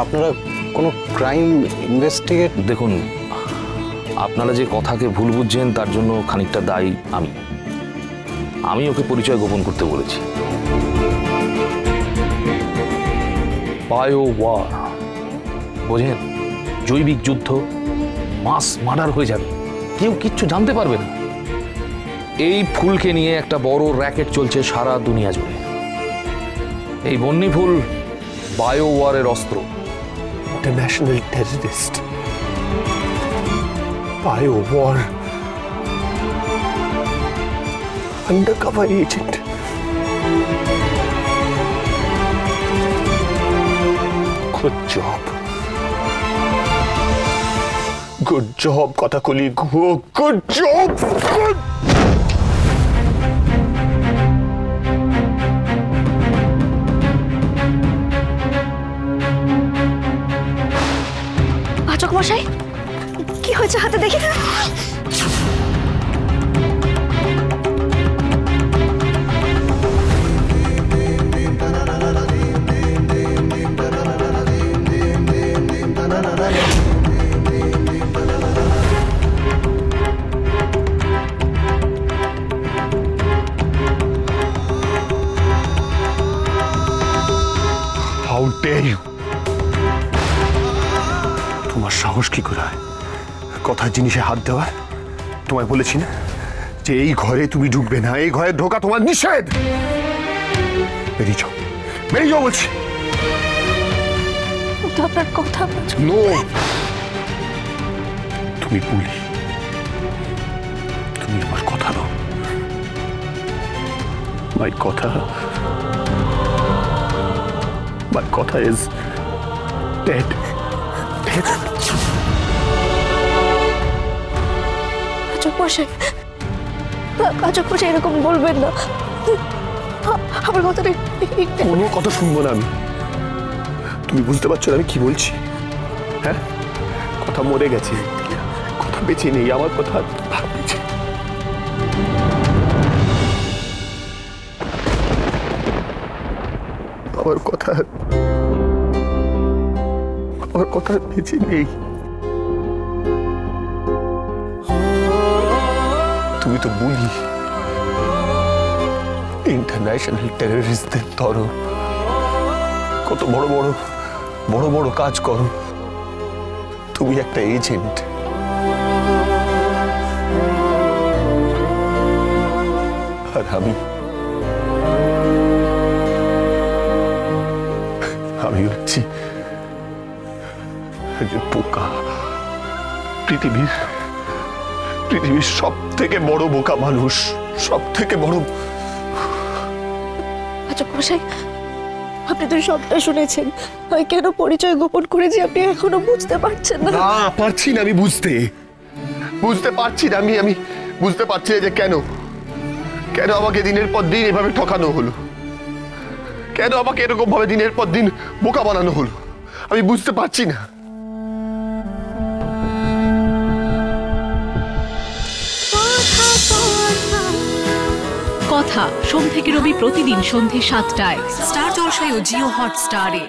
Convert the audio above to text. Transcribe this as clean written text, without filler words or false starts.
আপনারা কোনো crime investigate? দেখুন, আপনারা যে কথাকে ভুল বুঝছেন তার জন্য খানিকটা দায়ী আমি ওকে পরিচয় গোপন করতে বলেছি। বায়ো ওয়ার, বোঝেন? জৈবিক যুদ্ধ, মাস মার্ডার হয়ে যাবে, কেউ কিচ্ছু জানতে পারবে না। এই ফুলকে নিয়ে একটা বড় র্যাকেট চলছে সারা দুনিয়া জুড়ে। এই বন্যী ফুল বায়ো ওয়ারের অস্ত্র। International terrorist, bio war, undercover agent. Good job, good job Kathakali, good job. পাচক মশাই, কি হয়েছে হাতে দেখি না? How dare you? তোমার সাহস কি করে হয় কথা জিনিসে হাত দেওয়ার? তোমায় বলেছি না যে এই ঘরে তুমি ঢুকবে না, এই ঘরে ঢোকা তোমার নিষেধ। বেরিয়ে যাও, বেরিয়ে যাও বলছি। আপনার কথা নো, তুমি বলি, তুমি আমার কথা দাও। My কথা is dead. Dead. পাচক মশাই এরকম বলবেন না, আমার কথাটা কোনো কথা শুনবো না আমি। তুমি বুঝতে পারছো না আমি কি বলছি? হ্যাঁ, কথা মরে গেছে, কথা বেঁচে নেই, আমার কথা বেঁচে। আমার কথা বেঁচে নেই। তুমি তো বলি ইন্টারন্যাশনাল টেররিস্টদের ধরো, কত বড় বড় কাজ করো। তুমি একটা এজেন্ট। আর আমি হচ্ছি বোকা, পৃথিবীর সব থেকে বড় বোকা মানুষ, সব থেকে বড়। পাচক মশাই, আপনি তো সবটা শুনেছেন, কেন পরিচয় গোপন করেছি আপনি এখনো বুঝতে পারছেন না? না, পারছি না আমি বুঝতে পারছি না আমি বুঝতে পারছি যে কেন আমাকে দিনের পর দিন এভাবে ঠকানো হলো, কেন আমাকে এরকম ভাবে দিনের পর দিন বোকা বানানো হলো, আমি বুঝতে পারছি না। কথা সোম থেকে রবি প্রতিদিন সন্ধ্যে ৭টায় স্টার জলসায় ও জিও হটস্টারে।